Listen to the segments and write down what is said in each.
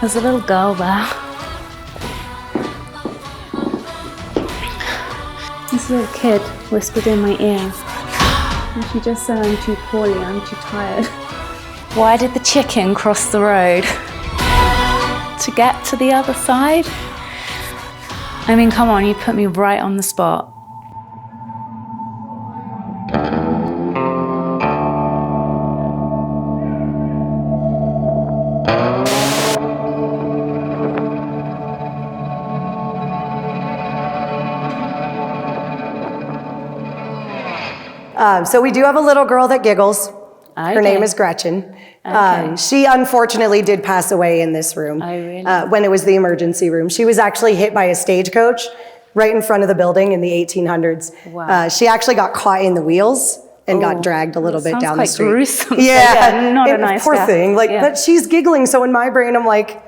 There's a little girl there. This little kid whispered in my ear, and she just said, I'm too poorly, I'm too tired. Why did the chicken cross the road? To get to the other side? I mean, come on, you put me right on the spot. So we do have a little girl that giggles. Okay. Her name is Gretchen. Okay. She unfortunately did pass away in this room. Oh, really? When it was the emergency room. She was actually hit by a stagecoach right in front of the building in the 1800s. Wow. She actually got caught in the wheels and got dragged a little bit down the street. Gruesome. Yeah, not a nice poor death. thing. Like, yeah. But she's giggling, so in my brain I'm like,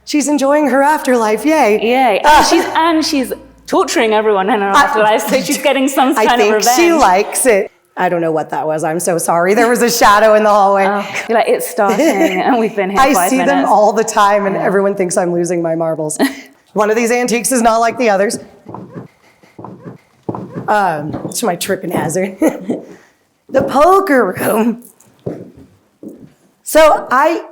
she's enjoying her afterlife, yay. Yay. And she's torturing everyone in her afterlife, so she's getting some kind of revenge. I think she likes it. I don't know what that was. I'm so sorry. There was a shadow in the hallway. Oh, you're like, it's starting, and we've been here 5 minutes. I see them all the time, and everyone thinks I'm losing my marbles. One of these antiques is not like the others. It's my tripping hazard. The poker room. So I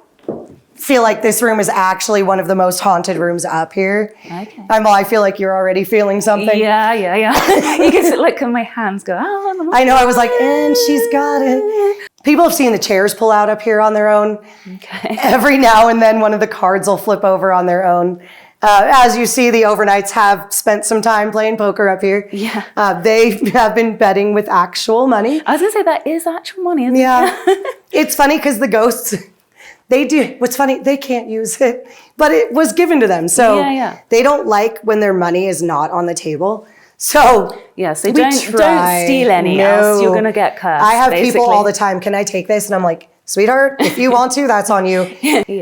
feel like this room is actually one of the most haunted rooms up here. Okay. I feel like you're already feeling something. Yeah. You can look at my hands go, oh. I know, I was like, and she's got it. People have seen the chairs pull out up here on their own. Okay. Every now and then one of the cards will flip over on their own. As you see, the overnights have spent some time playing poker up here. Yeah. They have been betting with actual money. I was going to say, that is actual money, isn't Yeah. it? It's funny because the ghosts, they do. What's funny, they can't use it, but it was given to them. So they don't like when their money is not on the table. So so don't steal any, else you're going to get cursed. I have people all the time, can I take this? And I'm like, sweetheart, if you want to, that's on you.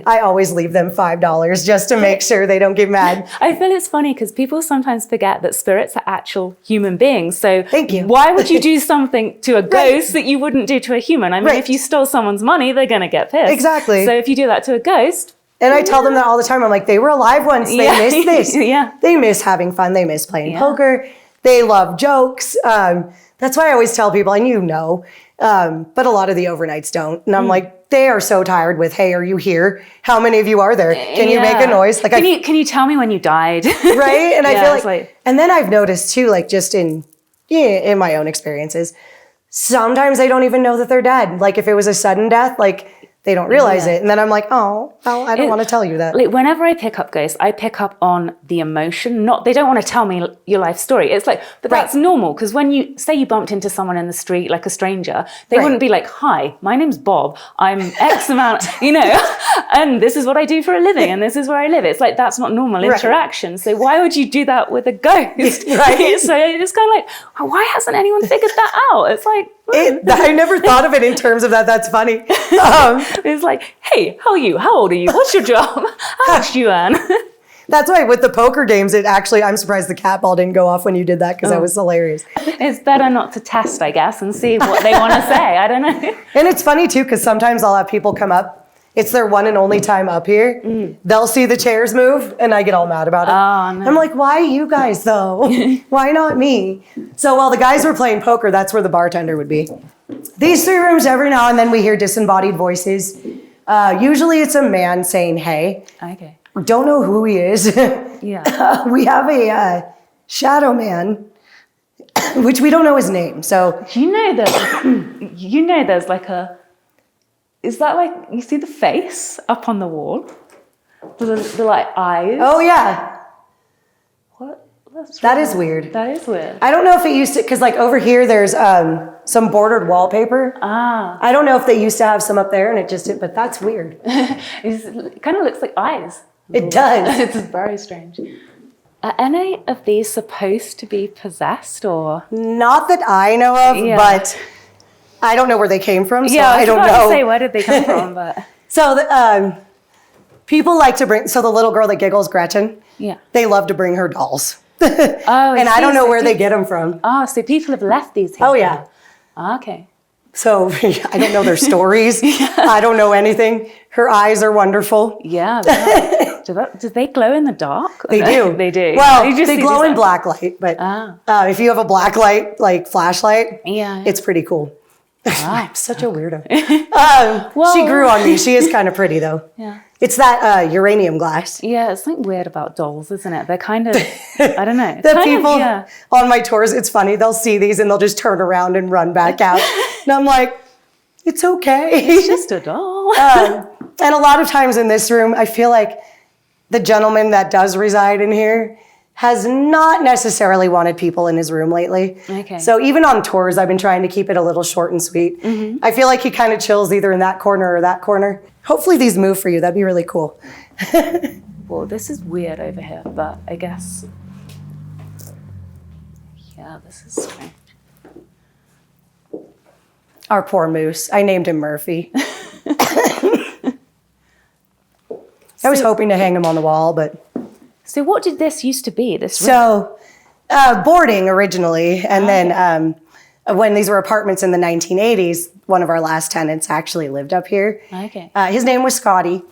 I always leave them $5 just to make sure they don't get mad. I feel it's funny because people sometimes forget that spirits are actual human beings. So thank you. Why would you do something to a ghost that you wouldn't do to a human? I mean, if you stole someone's money, they're going to get pissed. Exactly. So if you do that to a ghost. And I tell them that all the time. I'm like, they were alive once. They miss this. They miss having fun. They miss playing poker. They love jokes. That's why I always tell people, and but a lot of the overnights don't. And I'm like, they are so tired with, hey, are you here? How many of you are there? Can you make a noise? Like, can you tell me when you died? Right? And I feel like, and then I've noticed too, like just in my own experiences, sometimes they don't even know that they're dead. Like if it was a sudden death, like they don't realize it. And then I'm like, oh, well, I don't want to tell you that. Like whenever I pick up ghosts, I pick up on the emotion. They don't want to tell me your life story. It's like, but that's normal. Because when you say you bumped into someone in the street, like a stranger, they wouldn't be like, hi, my name's Bob. I'm X amount, and this is what I do for a living. And this is where I live. It's like, that's not normal interaction. So why would you do that with a ghost? Right. So it's kind of like, why hasn't anyone figured that out? It's like, I never thought of it in terms of that. That's funny. It's like, hey, how are you? How old are you? What's your job? How much do you earn? That's why with the poker games, I'm surprised the cat ball didn't go off when you did that because that was hilarious. It's better not to test, I guess, and see what they want to say. I don't know. And it's funny too, because sometimes I'll have people come up. It's their one and only time up here. They'll see the chairs move and I get all mad about it. Oh, no. I'm like, why you guys though? Why not me? So while the guys were playing poker, that's where the bartender would be. These 3 rooms, every now and then we hear disembodied voices. Usually it's a man saying, hey. Okay. We don't know who he is. Yeah. We have a shadow man, which we don't know his name. So there's like is that like, you see the face up on the wall? The like eyes? Oh yeah. What? That is weird. That is weird. I don't know if it used to, because like over here there's some bordered wallpaper. I don't know if they used to have some up there and it just did, but that's weird. It kind of looks like eyes. It does. It's very strange. Are any of these supposed to be possessed or? Not that I know of, but I don't know where they came from, so I don't know. I was about to say, where did they come from? But so people like to bring, so the little girl that giggles, Gretchen, they love to bring her dolls. And I don't know where they get them from. Oh, so people have left these here. Oh, yeah. Okay. So I don't know their stories. I don't know anything. Her eyes are wonderful. Yeah. Do they glow in the dark? They do. They do. Well, they glow in black light, but if you have a black light, like flashlight, it's pretty cool. I'm such a weirdo. She grew on me. She is kind of pretty, though. Yeah. It's that uranium glass. Yeah, it's like weird about dolls, isn't it? They're kind of, I don't know. The people on my tours, it's funny. They'll see these and they'll just turn around and run back out. And I'm like, it's okay. It's just a doll. And a lot of times in this room, I feel like the gentleman that does reside in here has not necessarily wanted people in his room lately. Okay. So even on tours, I've been trying to keep it a little short and sweet. Mm-hmm. I feel like he kind of chills either in that corner or that corner. Hopefully these move for you. That'd be really cool. Well, this is weird over here, but I guess, yeah, this is strange. Our poor moose. I named him Murphy. I was hoping to hang him on the wall, but... So what did this used to be, this room? So, boarding originally, and then when these were apartments in the 1980s, one of our last tenants actually lived up here. Okay. His name was Scotty.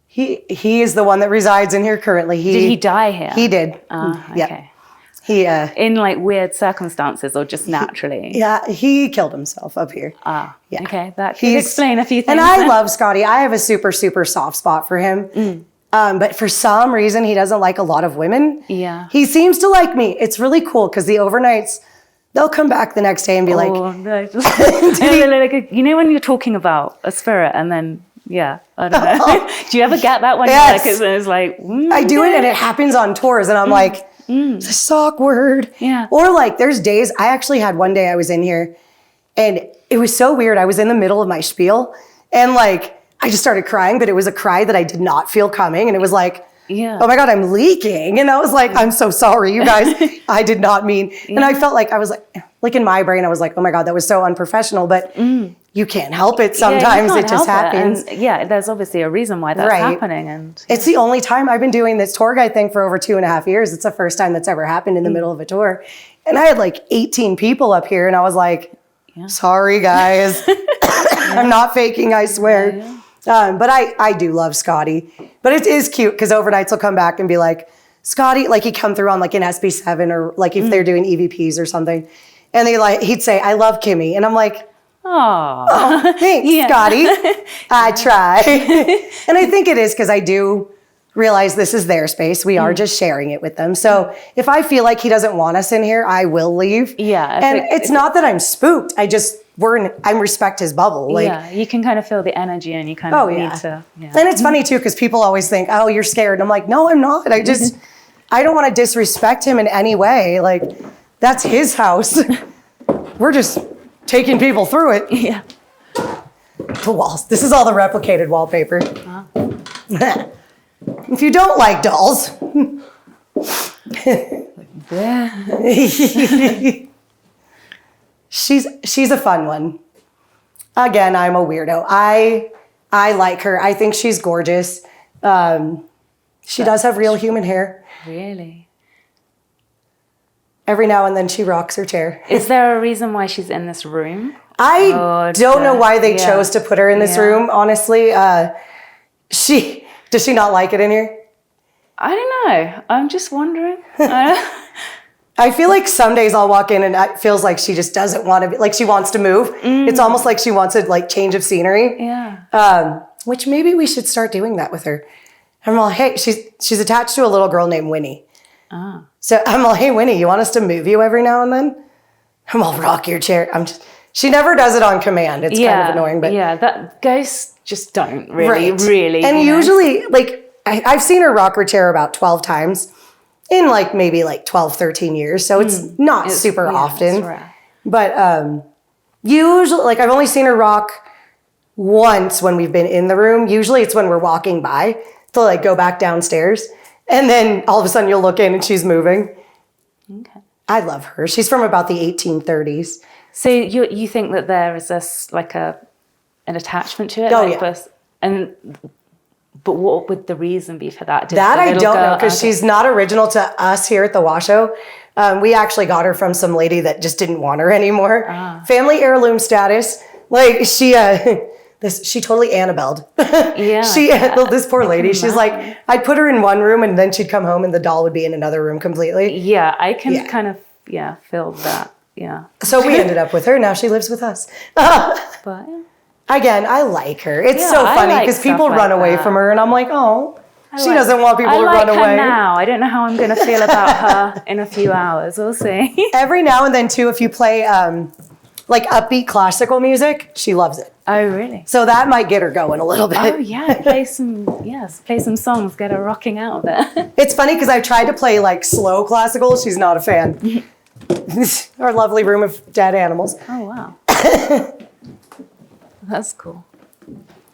He is the one that resides in here currently. Did he die here? He did. Okay. Yep. He in like weird circumstances or just naturally? He killed himself up here. Yeah. Okay, that could explain a few things. And I love Scotty. I have a super, super soft spot for him. But for some reason, he doesn't like a lot of women. Yeah. He seems to like me. It's really cool because the overnights, they'll come back the next day and be like... you know when you're talking about a spirit and then, I don't know. Do you ever get that when it's like... I do it and it happens on tours and I'm like, it's a sock word. Yeah. Or like there's days, I actually had one day I was in here and it was so weird. I was in the middle of my spiel and like, I just started crying, but it was a cry that I did not feel coming. And it was like, oh my God, I'm leaking. And I was like, I'm so sorry, you guys. I did not mean. And I felt like I was like in my brain, I was like, oh my God, that was so unprofessional. But you can't help it. Sometimes it just happens. And, there's obviously a reason why that's happening. And it's the only time I've been doing this tour guide thing for over 2.5 years. It's the first time that's ever happened in the middle of a tour. And I had like 18 people up here. And I was like, sorry, guys. I'm not faking, I swear. But I do love Scotty. But it is cute because overnights he'll come back and be like, Scotty, like he'd come through on like an SB7 or like if they're doing EVPs or something. And he'd say, I love Kimmy. And I'm like, oh, thanks, Scotty. I try. And I think it is because I do realize this is their space. We are just sharing it with them. So if I feel like he doesn't want us in here, I will leave. Yeah. And it's not that I'm spooked. I respect his bubble. Like, you can kind of feel the energy and you kind of need to. Yeah. And it's funny too, because people always think, oh, you're scared. And I'm like, no, I'm not. I don't want to disrespect him in any way. Like, that's his house. We're just taking people through it. Yeah. The walls. This is all the replicated wallpaper. If you don't like dolls. She's a fun one. Again, I'm a weirdo. I like her. I think she's gorgeous. She does have real human hair. Really? Every now and then she rocks her chair. Is there a reason why she's in this room? I don't know why they chose to put her in this room, honestly. Does she not like it in here? I don't know. I'm just wondering. I feel like some days I'll walk in and it feels like she just doesn't want to be, like she wants to move. It's almost like she wants a like change of scenery. Yeah. Which maybe we should start doing that with her. I'm like, hey, she's attached to a little girl named Winnie. So I'm like, hey, Winnie, you want us to move you every now and then? I'm all rock your chair. She never does it on command. It's kind of annoying, but that ghosts just don't really. And usually, like I've seen her rock her chair about 12 times in like maybe like 12, 13 years. So it's not super often. But usually, like I've only seen her rock once when we've been in the room. Usually it's when we're walking by to like go back downstairs. And then all of a sudden you'll look in and she's moving. Okay. I love her. She's from about the 1830s. So you think that there is like an attachment to it? Oh, like but what would the reason be for that? That I don't know, because she's not original to us here at the Washoe. We actually got her from some lady that just didn't want her anymore. Family heirloom status. Like She totally Annabelled. Yeah. This poor lady, she's like, I'd put her in one room and then she'd come home and the doll would be in another room completely. Yeah, I can kind of, feel that. Yeah. So we ended up with her. Now she lives with us. But again, I like her. It's so funny because people run away from her and I'm like, oh, she doesn't want people to run away. I like her now. I don't know how I'm going to feel about her in a few hours. We'll see. Every now and then too, if you play like upbeat classical music, she loves it. Oh, really? So that might get her going a little bit. Oh, yeah. Play some songs, get her rocking out there. It's funny because I tried to play like slow classical. She's not a fan. Our lovely room of dead animals. Oh, wow. That's cool.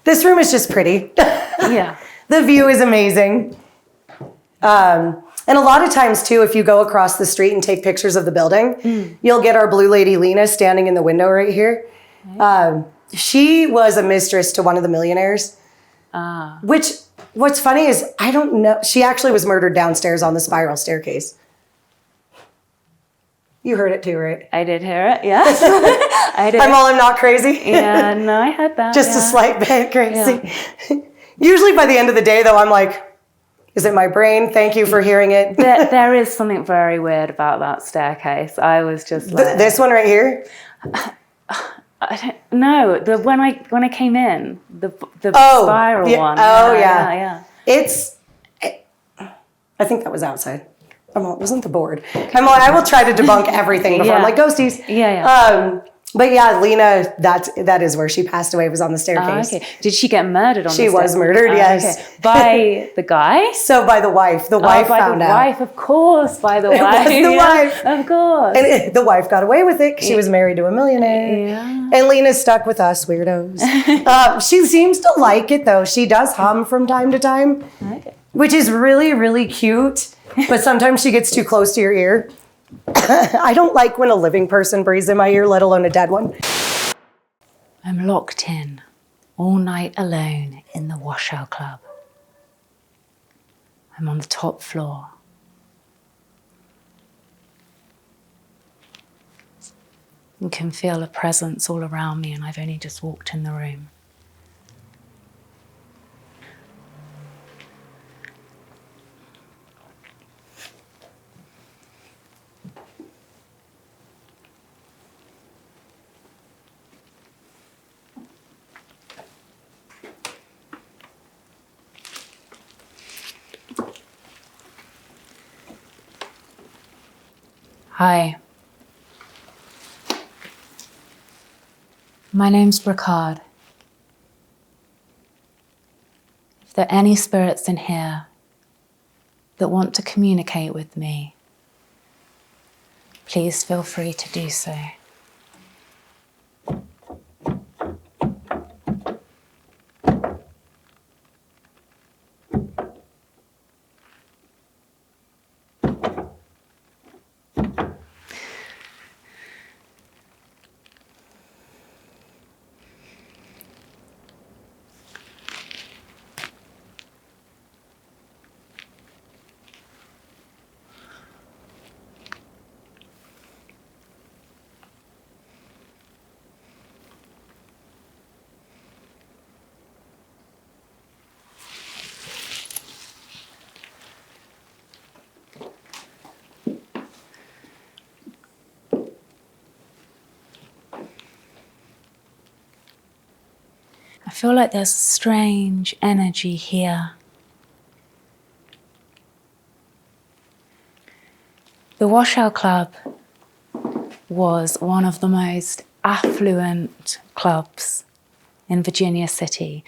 This room is just pretty. Yeah. The view is amazing. And a lot of times too, if you go across the street and take pictures of the building, you'll get our blue lady Lena standing in the window right here. She was a mistress to one of the millionaires. Which, what's funny is, I don't know, she actually was murdered downstairs on the spiral staircase. You heard it too, right? I did hear it, yes. I did. I'm not crazy. Yeah, no, I had that. Just a slight bit crazy. Yeah. Usually by the end of the day, though, I'm like, is it my brain? Thank you for hearing it. There is something very weird about that staircase. I was just like... This one right here? I don't know. When I came in, the spiral one. Oh, yeah. I think that was outside. It wasn't the board. I will try to debunk everything before I'm like, ghosties. Yeah. But yeah, Lena, that is where she passed away, was on the staircase. Okay. Did she get murdered on the staircase? She was murdered, yes. Okay. By the guy? So by the wife. The wife found out. By the wife, of course, by the wife. It was the wife. Of course. And the wife got away with it because she was married to a millionaire. Yeah. And Lena's stuck with us weirdos. She seems to like it, though. She does hum from time to time, which is really, really cute. But sometimes she gets too close to your ear. I don't like when a living person breathes in my ear, let alone a dead one. I'm locked in all night alone in the Washoe Club. I'm on the top floor. You can feel a presence all around me, and I've only just walked in the room. Hi. My name's Brocarde. If there are any spirits in here that want to communicate with me, please feel free to do so. I feel like there's a strange energy here. The Washoe Club was one of the most affluent clubs in Virginia City,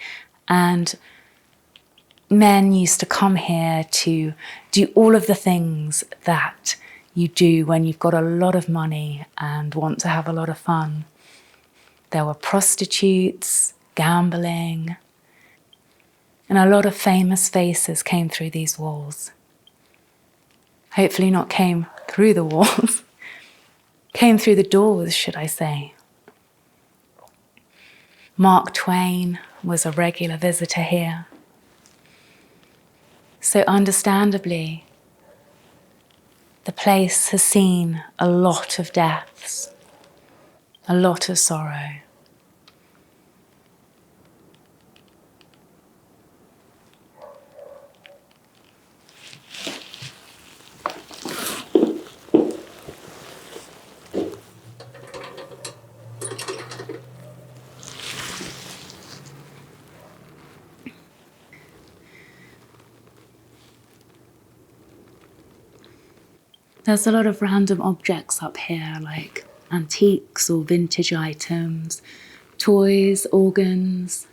and men used to come here to do all of the things that you do when you've got a lot of money and want to have a lot of fun. There were prostitutes, gambling, and a lot of famous faces came through these walls. Hopefully not came through the walls, came through the doors, should I say. Mark Twain was a regular visitor here. So understandably, the place has seen a lot of deaths, a lot of sorrow. There's a lot of random objects up here, like antiques or vintage items, toys, organs.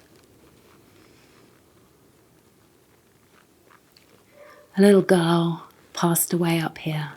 A little girl passed away up here.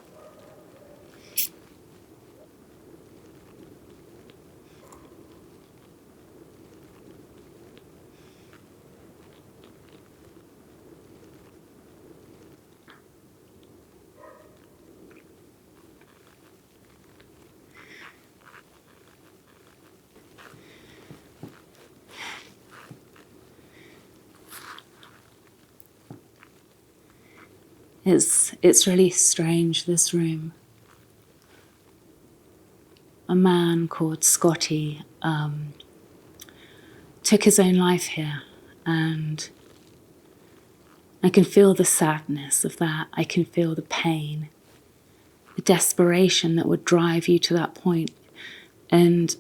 It's really strange, this room. A man called Scotty took his own life here, and I can feel the sadness of that. I can feel the pain, the desperation that would drive you to that point. And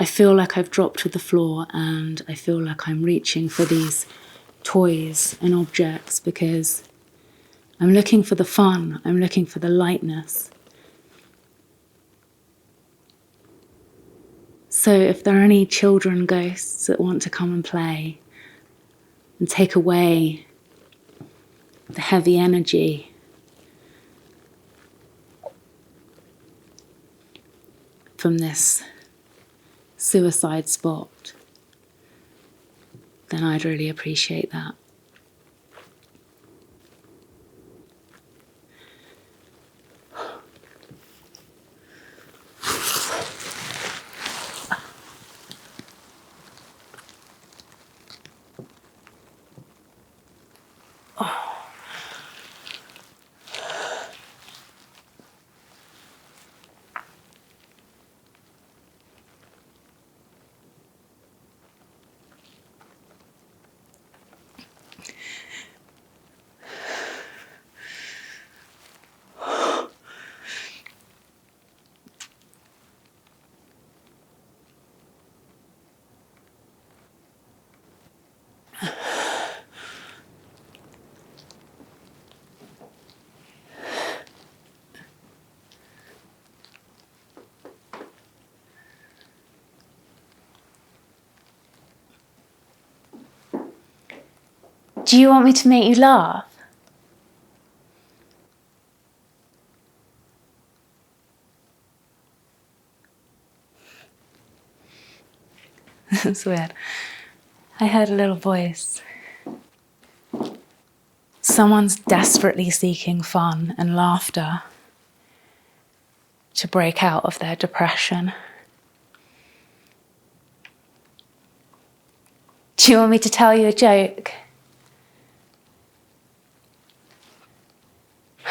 I feel like I've dropped to the floor, and I feel like I'm reaching for these toys and objects because I'm looking for the fun, I'm looking for the lightness. So if there are any children ghosts that want to come and play and take away the heavy energy from this suicide spot, then I'd really appreciate that. Do you want me to make you laugh? It's weird. I heard a little voice. Someone's desperately seeking fun and laughter to break out of their depression. Do you want me to tell you a joke?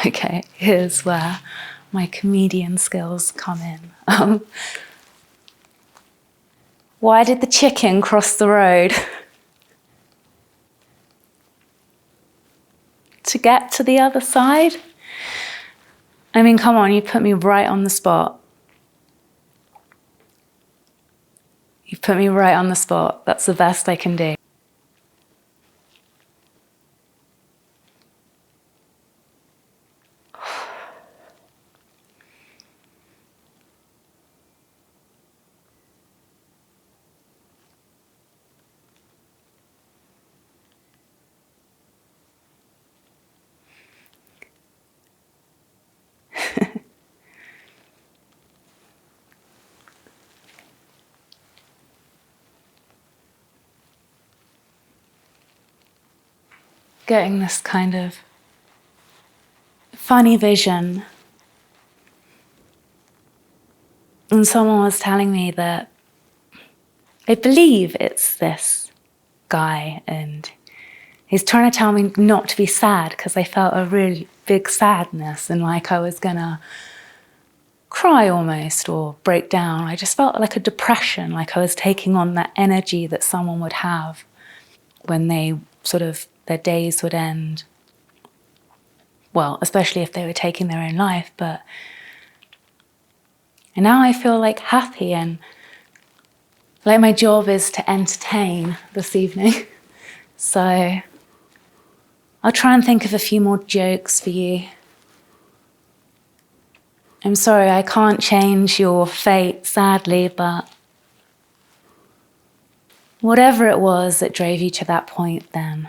Okay, here's where my comedian skills come in. Why did the chicken cross the road? To get to the other side? I mean, come on, you put me right on the spot. You put me right on the spot. That's the best I can do. Getting this kind of funny vision. And someone was telling me that I believe it's this guy, and he's trying to tell me not to be sad because I felt a really big sadness and like I was gonna cry almost or break down. I just felt like a depression, like I was taking on that energy that someone would have when they their days would end. Well, especially if they were taking their own life, and now I feel like happy and like my job is to entertain this evening. So I'll try and think of a few more jokes for you. I'm sorry, I can't change your fate, sadly, but whatever it was that drove you to that point then,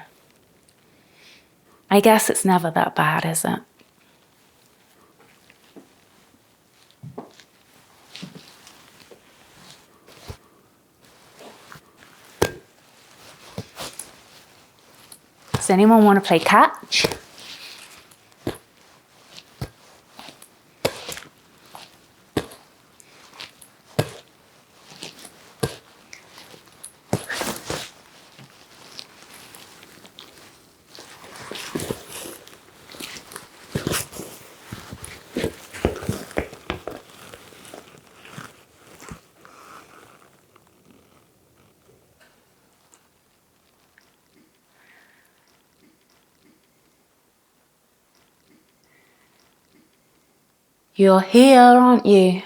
I guess it's never that bad, is it? Does anyone want to play catch? You're here, aren't you?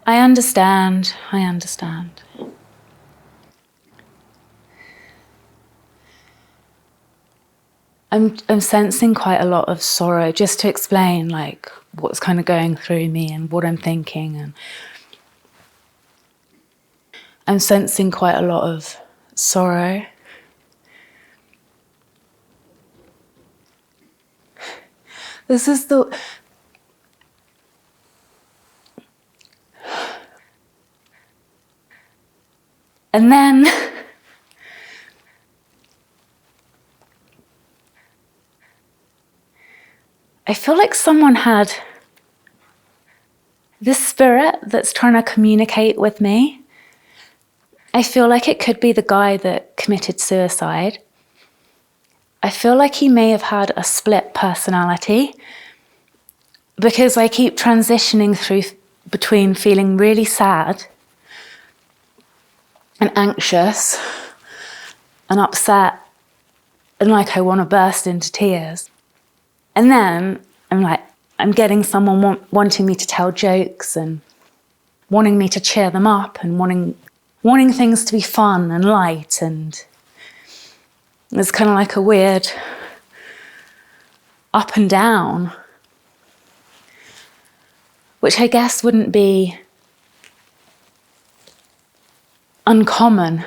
I understand. I'm sensing quite a lot of sorrow, just to explain like what's kind of going through me and what I'm thinking, and I'm sensing quite a lot of sorrow. This is the and then I feel like someone had this spirit that's trying to communicate with me. I feel like it could be the guy that committed suicide. I feel like he may have had a split personality, because I keep transitioning through between feeling really sad and anxious and upset and like I want to burst into tears. And then I'm getting someone wanting me to tell jokes and wanting me to cheer them up and wanting things to be fun and light, and it's kind of like a weird up and down, which I guess wouldn't be uncommon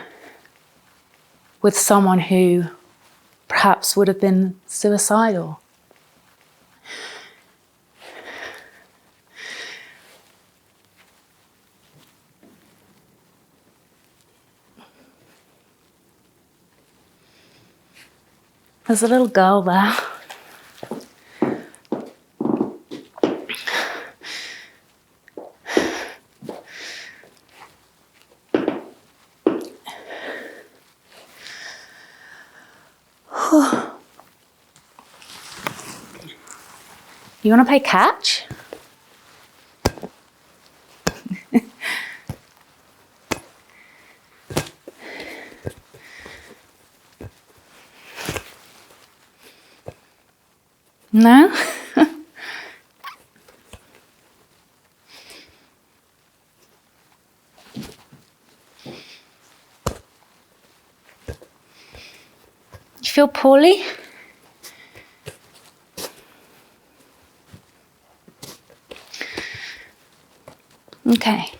with someone who perhaps would have been suicidal. There's a little girl there. You want to play catch? No? You feel poorly? Okay.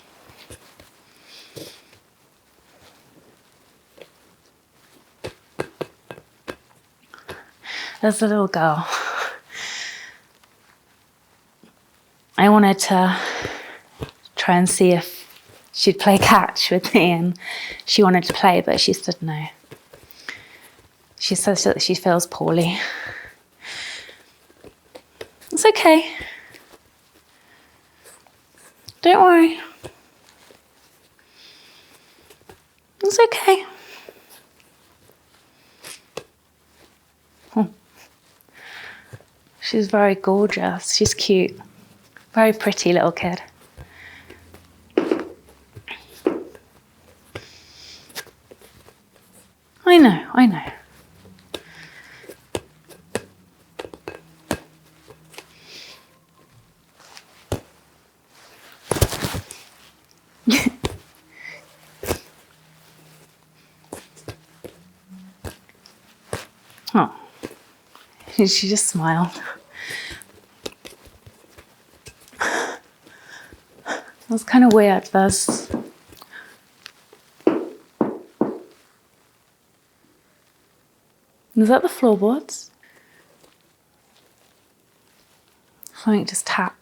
There's a little girl. I wanted to try and see if she'd play catch with me, and she wanted to play, but she said no. She says that she feels poorly. It's okay. Don't worry. It's okay. She's very gorgeous. She's cute. Very pretty little kid. I know, I know. Oh, she just smiled. That was kind of weird. Is that the floorboards? Something just tapped.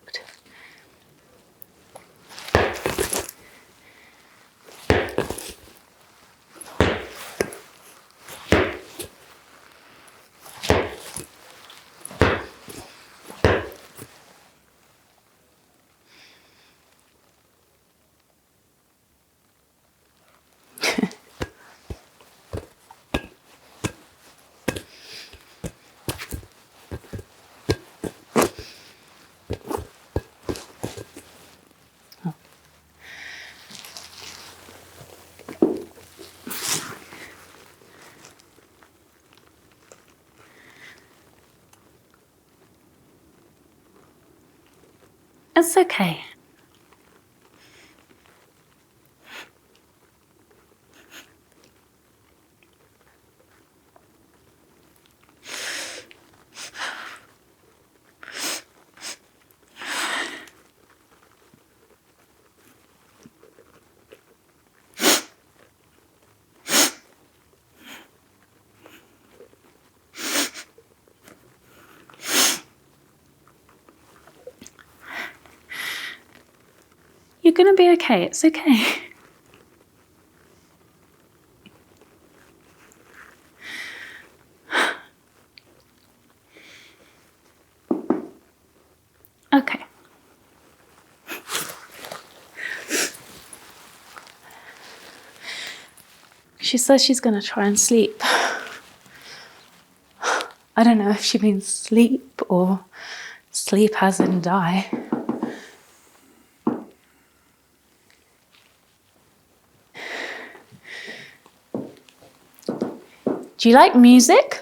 It's okay. You're gonna be okay. It's okay. Okay. She says she's gonna try and sleep. I don't know if she means sleep or sleep as in die. Do you like music?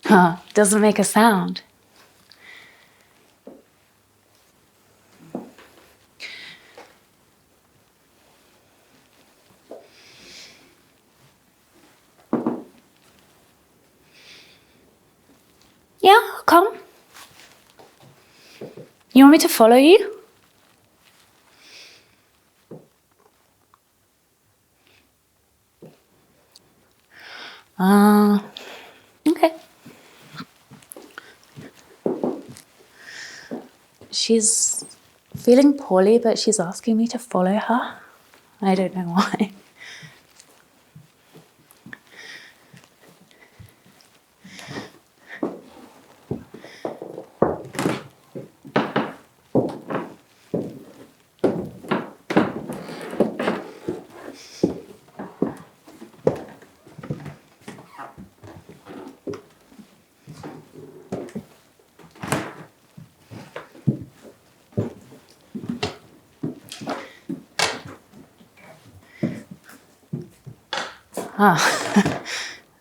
Huh, doesn't make a sound. Yeah, I'll come. You want me to follow you? Okay. She's feeling poorly, but she's asking me to follow her. I don't know why.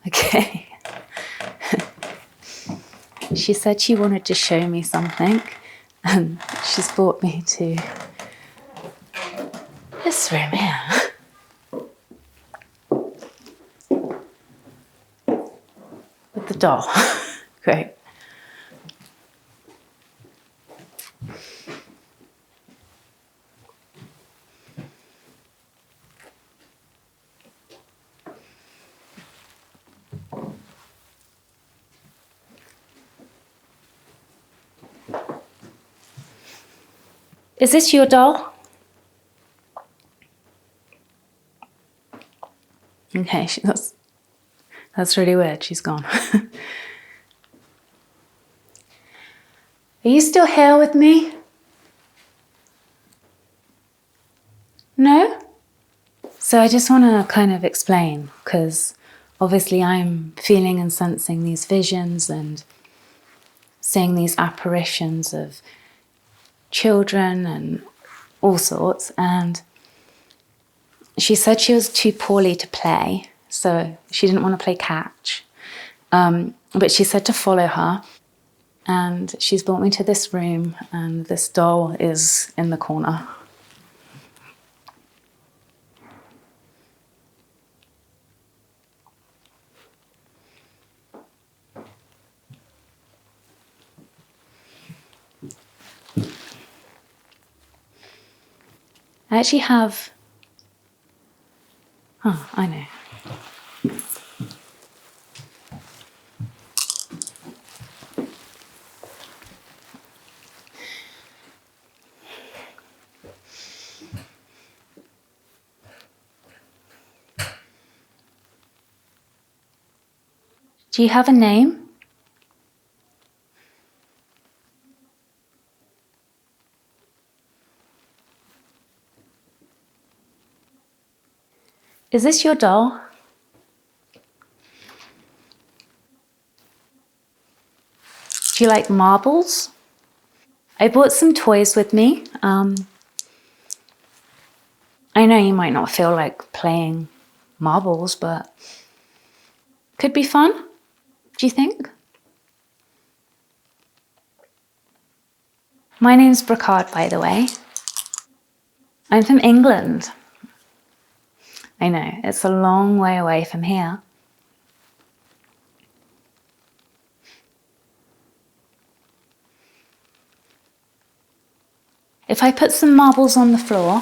Okay. She said she wanted to show me something, and she's brought me to this room here. With the doll. Great. Is this your doll? Okay, that's really weird. She's gone. Are you still here with me? No? So I just want to kind of explain, because obviously I'm feeling and sensing these visions and seeing these apparitions of children and all sorts. And she said she was too poorly to play, so she didn't want to play catch. But she said to follow her. And she's brought me to this room, and this doll is in the corner. I actually have... Oh, I know. Do you have a name? Is this your doll? Do you like marbles? I brought some toys with me. I know you might not feel like playing marbles, but could be fun, do you think? My name's Brocarde, by the way. I'm from England. I know, it's a long way away from here. If I put some marbles on the floor,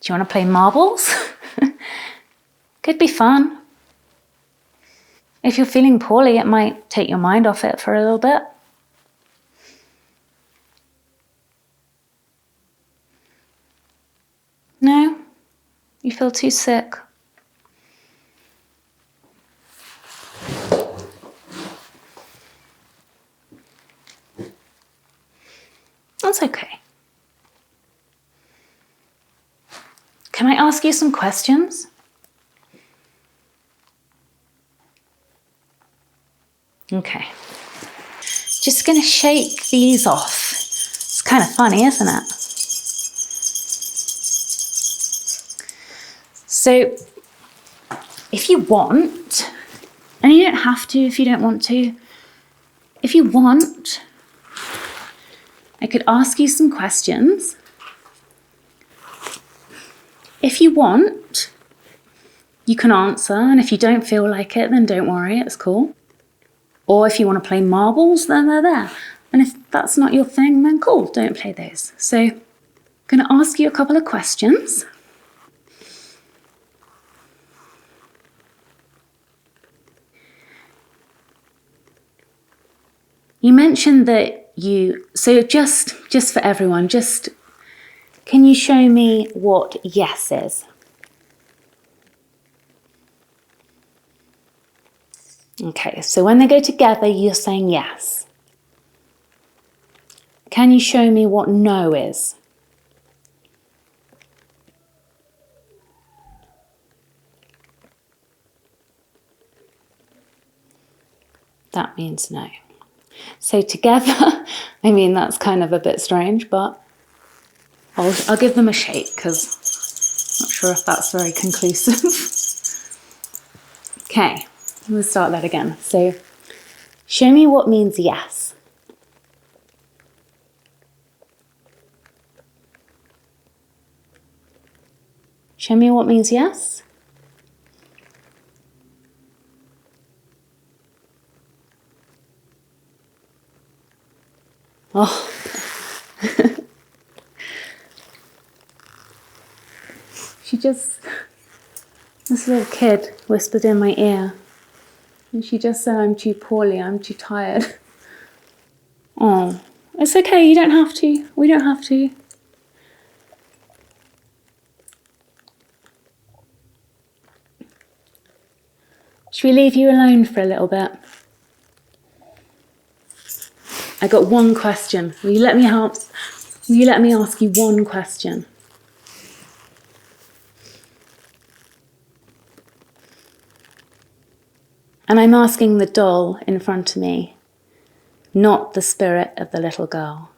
do you want to play marbles? Could be fun. If you're feeling poorly, it might take your mind off it for a little bit. No? You feel too sick? That's okay. Can I ask you some questions? Okay. Just gonna shake these off. It's kind of funny, isn't it? So, if you want, and you don't have to if you don't want to, if you want, I could ask you some questions. If you want, you can answer, and if you don't feel like it, then don't worry, it's cool. Or if you want to play marbles, then they're there. And if that's not your thing, then cool, don't play those. So I'm going to ask you a couple of questions. You mentioned that so just for everyone, can you show me what yes is? Okay, so when they go together, you're saying yes. Can you show me what no is? That means no. So together, I mean, that's kind of a bit strange, but I'll give them a shake because I'm not sure if that's very conclusive. Okay, we'll start that again. So show me what means yes. Show me what means yes. Oh. This little kid whispered in my ear, And she just said, I'm too poorly, I'm too tired. Oh, it's okay, you don't have to. We don't have to. Should we leave you alone for a little bit? I got one question. Will you let me ask you one question? And I'm asking the doll in front of me, not the spirit of the little girl.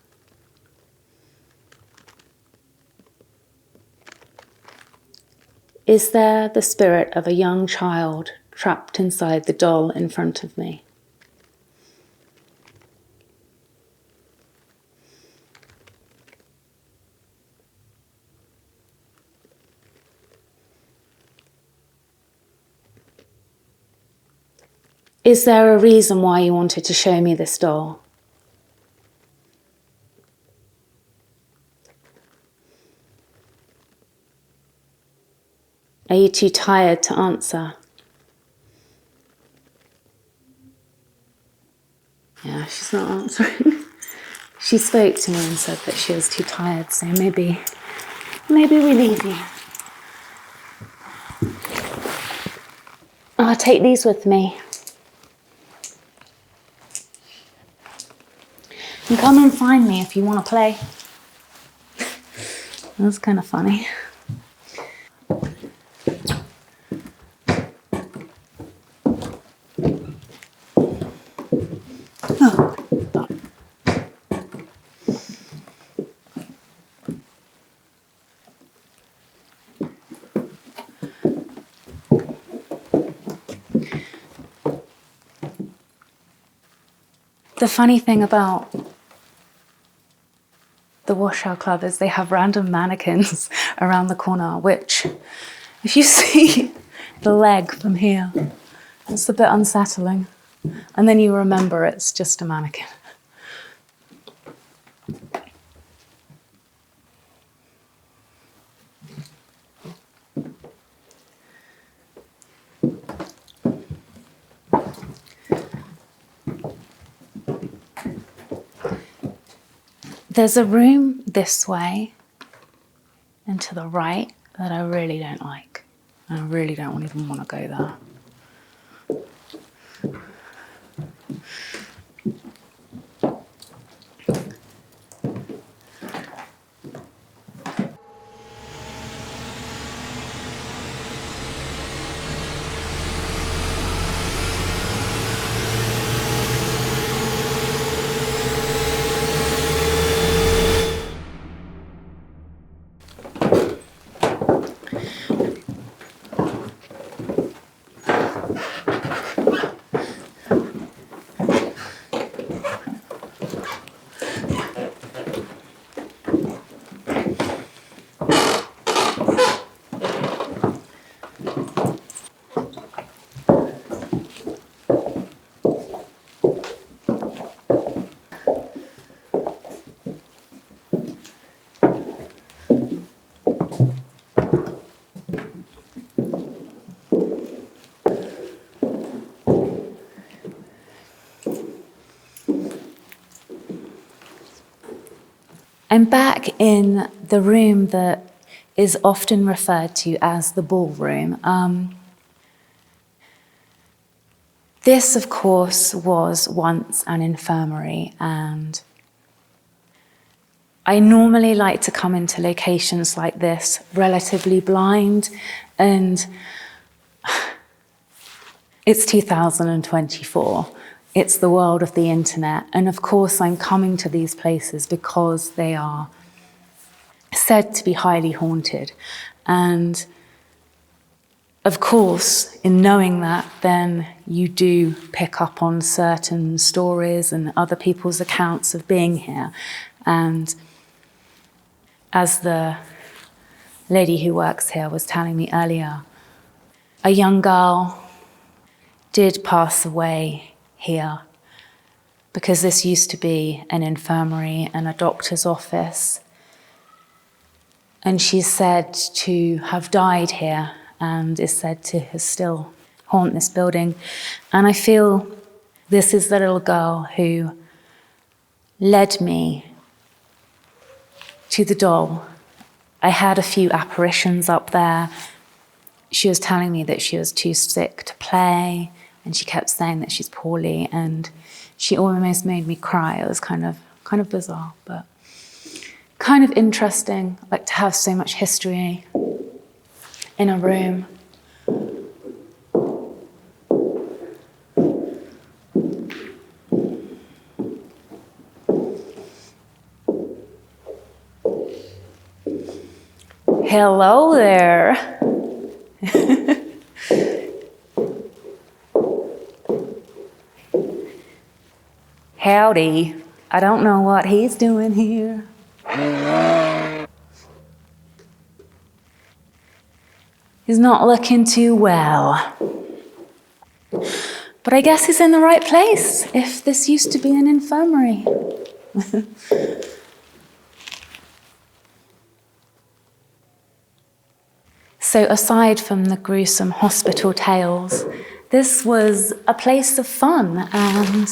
Is there the spirit of a young child trapped inside the doll in front of me? Is there a reason why you wanted to show me this doll? Are you too tired to answer? Yeah, she's not answering. She spoke to me and said that she was too tired, so maybe we leave you. I'll take these with me. And come and find me if you want to play. That's kind of funny. Oh. The funny thing about the Washoe Club is they have random mannequins around the corner, which, if you see the leg from here, it's a bit unsettling. And then you remember it's just a mannequin. There's a room this way and to the right that I really don't like. I really don't even want to go there. I'm back in the room that is often referred to as the ballroom. This, of course, was once an infirmary, and I normally like to come into locations like this relatively blind, and it's 2024. It's the world of the internet. And of course, I'm coming to these places because they are said to be highly haunted. And of course, in knowing that, then you do pick up on certain stories and other people's accounts of being here. And as the lady who works here was telling me earlier, a young girl did pass away here because this used to be an infirmary and a doctor's office. And she's said to have died here and is said to have still haunt this building. And I feel this is the little girl who led me to the doll. I had a few apparitions up there. She was telling me that she was too sick to play, and she kept saying that she's poorly, and she almost made me cry. It was kind of bizarre, but kind of interesting, like to have so much history in a room. Hello there. Howdy. I don't know what he's doing here. He's not looking too well. But I guess he's in the right place, if this used to be an infirmary. So aside from the gruesome hospital tales, this was a place of fun and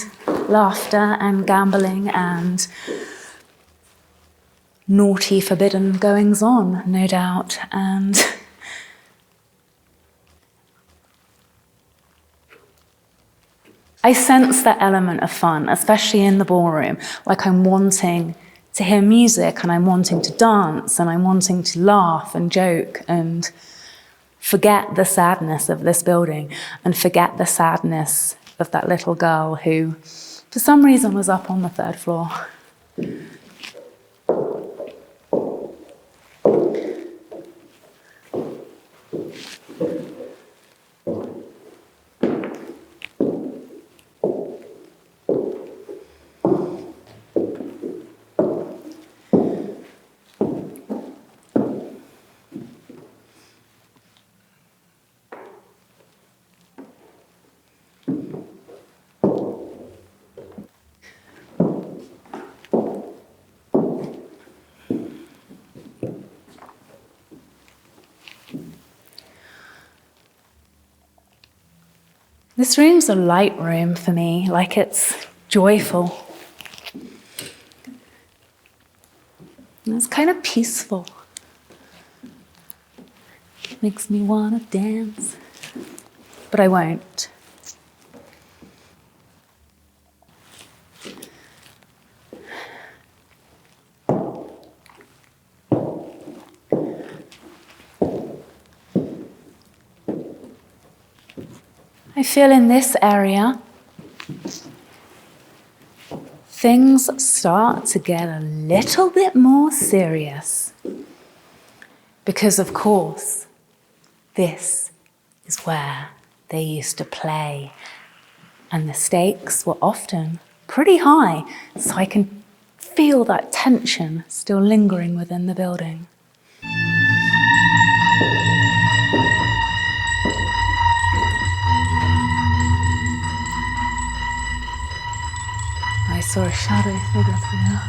laughter and gambling and naughty, forbidden goings-on, no doubt. And I sense that element of fun, especially in the ballroom, like I'm wanting to hear music and I'm wanting to dance and I'm wanting to laugh and joke and forget the sadness of this building and forget the sadness of that little girl who, for some reason, was up on the 3rd floor. This room's a light room for me, like it's joyful. And it's kind of peaceful. Makes me want to dance, but I won't. I feel in this area, things start to get a little bit more serious. Because of course, this is where they used to play. And the stakes were often pretty high, so I can feel that tension still lingering within the building. I saw a shadow figure through there.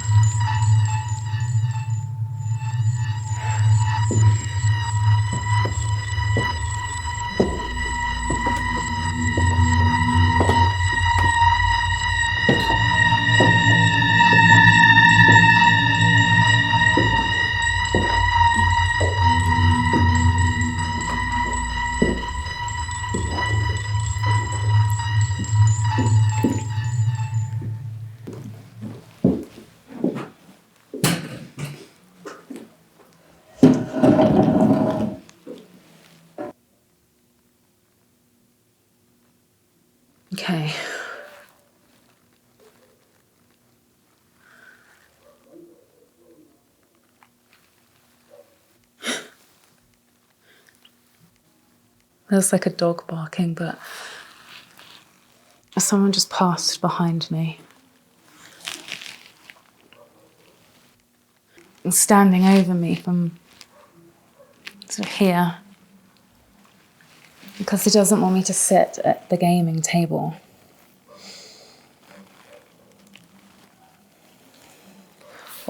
Okay. There's like a dog barking, but someone just passed behind me. And standing over me from sort of here. Because he doesn't want me to sit at the gaming table.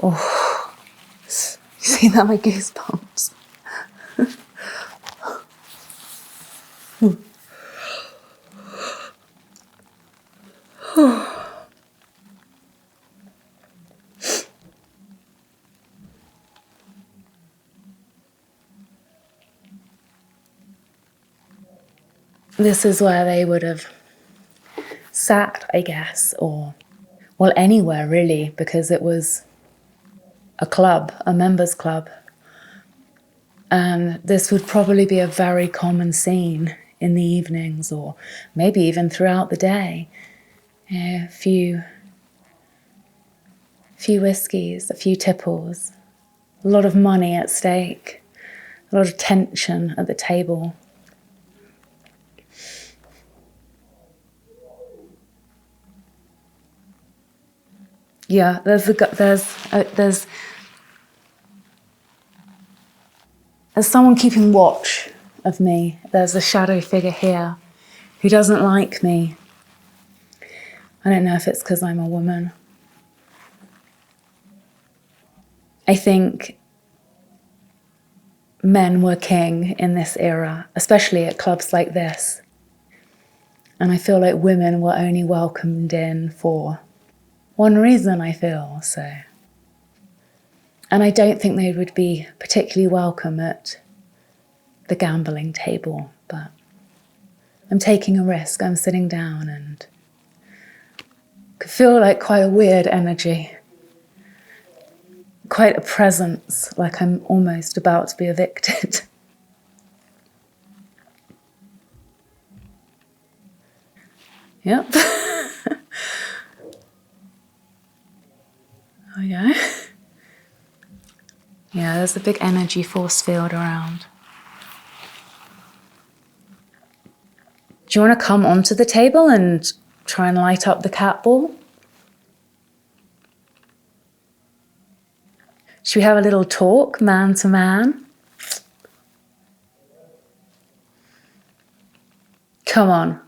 Oh, you see that? My goosebumps. This is where they would have sat, I guess, or, well, anywhere really, because it was a club, a members club. And this would probably be a very common scene in the evenings, or maybe even throughout the day. A few whiskies, a few tipples, a lot of money at stake, a lot of tension at the table. Yeah, there's someone keeping watch of me. There's a shadow figure here who doesn't like me. I don't know if it's because I'm a woman. I think men were king in this era, especially at clubs like this. And I feel like women were only welcomed in for one reason, I feel, so. And I don't think they would be particularly welcome at the gambling table, but I'm taking a risk. I'm sitting down and could feel like quite a weird energy, quite a presence, like I'm almost about to be evicted. Yep. Oh yeah. Yeah, there's a big energy force field around. Do you want to come onto the table and try and light up the cat ball? Should we have a little talk, man to man? Come on.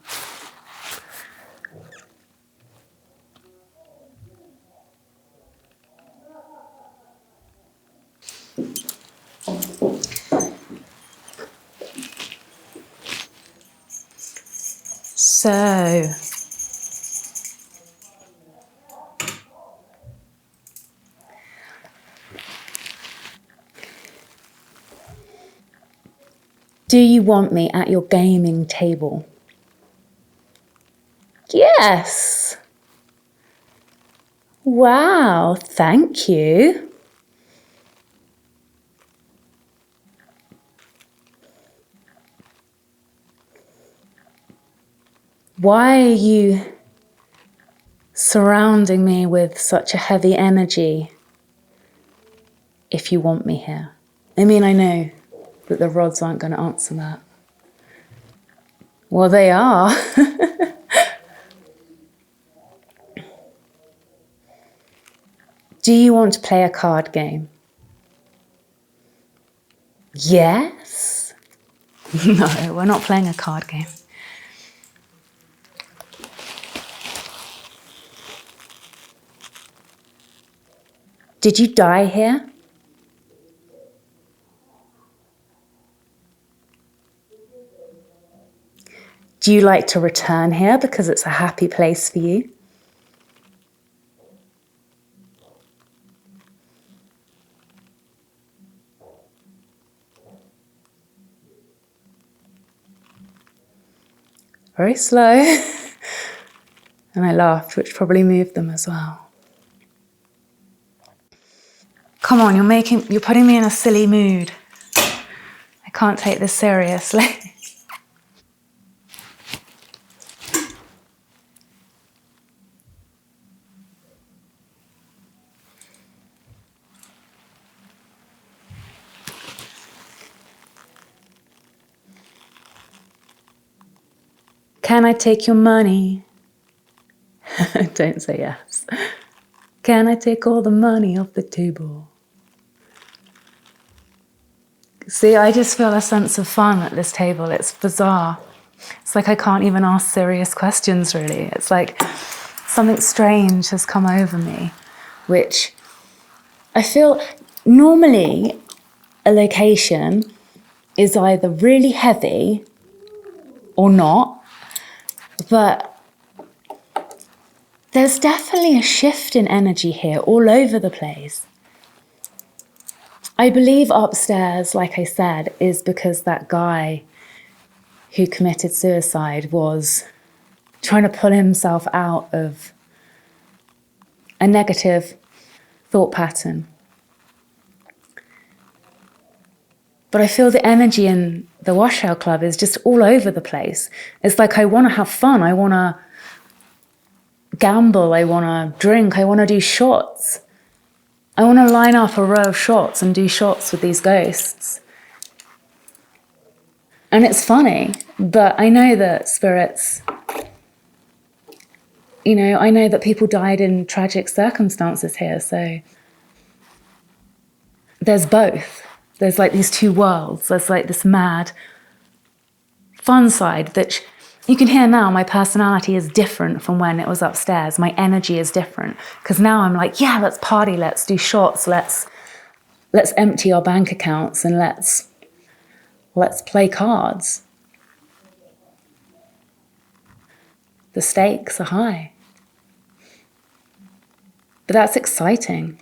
So, do you want me at your gaming table? Yes. Wow, thank you. Why are you surrounding me with such a heavy energy if you want me here? I mean, I know that the rods aren't going to answer that. Well, they are. Do you want to play a card game? Yes. No, we're not playing a card game. Did you die here? Do you like to return here because it's a happy place for you? Very slow. And I laughed, which probably moved them as well. Come on, you're putting me in a silly mood. I can't take this seriously. Can I take your money? Don't say yes. Can I take all the money off the table? See, I just feel a sense of fun at this table. It's bizarre. It's like I can't even ask serious questions, really. It's like something strange has come over me, which I feel normally a location is either really heavy or not, but There's definitely a shift in energy here all over the place. I believe upstairs, like I said, is because that guy who committed suicide was trying to pull himself out of a negative thought pattern. But I feel the energy in the Washoe Club is just all over the place. It's like I want to have fun. I want to gamble. I want to drink. I want to do shots. I want to line up a row of shots and do shots with these ghosts. And it's funny, but I know that spirits, I know that people died in tragic circumstances here. So there's both. There's like these two worlds. There's like this mad, fun side that you can hear now. My personality is different from when it was upstairs. My energy is different because now I'm like, yeah, let's party, let's do shots, let's empty our bank accounts and let's play cards. The stakes are high. But that's exciting.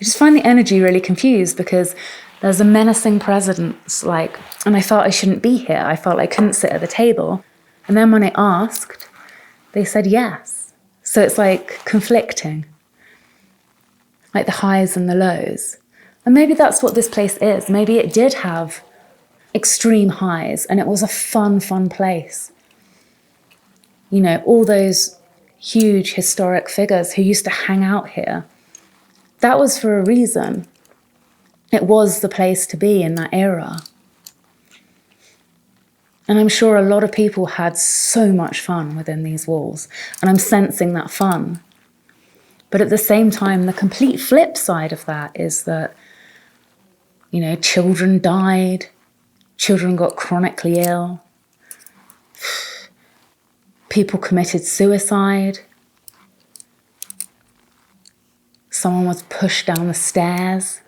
I just find the energy really confused because there's a menacing presence, and I felt I shouldn't be here. I felt I couldn't sit at the table. And then when I asked, they said yes. So it's like conflicting, like the highs and the lows. And maybe that's what this place is. Maybe it did have extreme highs and it was a fun place. All those huge historic figures who used to hang out here. That was for a reason. It was the place to be in that era. And I'm sure a lot of people had so much fun within these walls. And I'm sensing that fun. But at the same time, the complete flip side of that is that, children died. Children got chronically ill. People committed suicide. Someone was pushed down the stairs.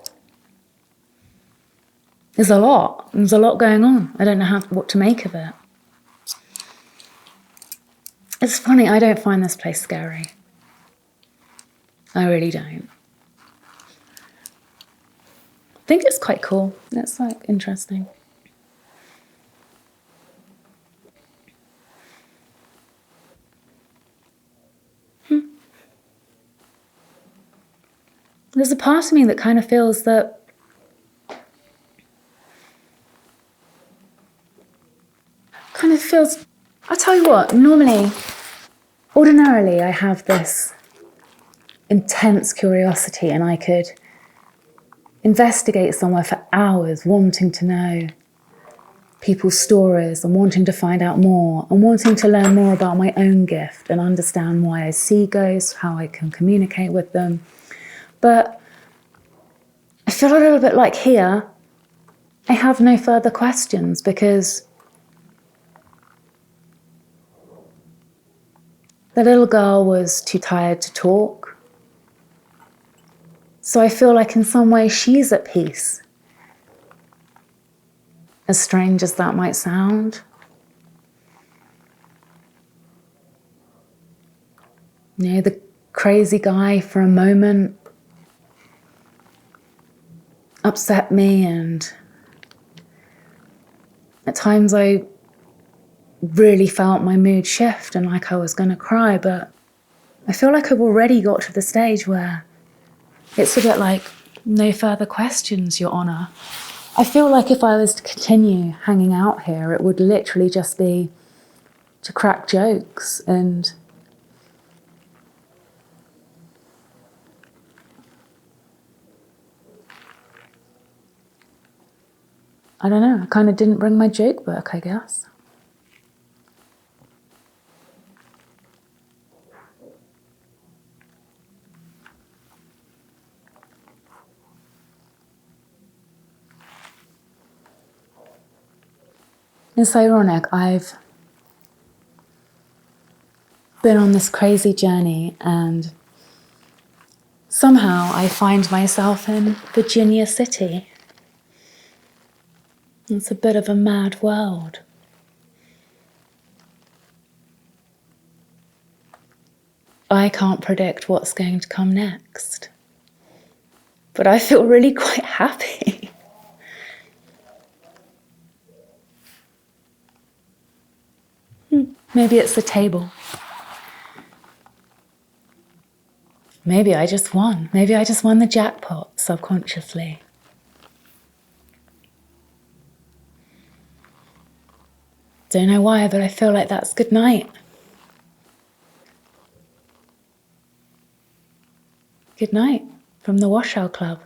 There's a lot. There's a lot going on. I don't know what to make of it. It's funny, I don't find this place scary. I really don't. I think it's quite cool. It's interesting. There's a part of me that kind of feels that I'll tell you what, ordinarily I have this intense curiosity and I could investigate somewhere for hours wanting to know people's stories and wanting to find out more and wanting to learn more about my own gift and understand why I see ghosts, how I can communicate with them. But I feel a little bit like here, I have no further questions because the little girl was too tired to talk. So I feel like in some way she's at peace. As strange as that might sound. The crazy guy for a moment upset me, and at times I really felt my mood shift and like I was going to cry, but I feel like I've already got to the stage where it's a bit like, no further questions, Your Honour. I feel like if I was to continue hanging out here, it would literally just be to crack jokes and I don't know, I kind of didn't bring my joke book, I guess. It's ironic, I've been on this crazy journey and somehow I find myself in Virginia City. It's a bit of a mad world. I can't predict what's going to come next. But I feel really quite happy. Maybe it's the table. Maybe I just won. Maybe I just won the jackpot subconsciously. Don't know why, but I feel like that's good night. Good night from the Washoe Club.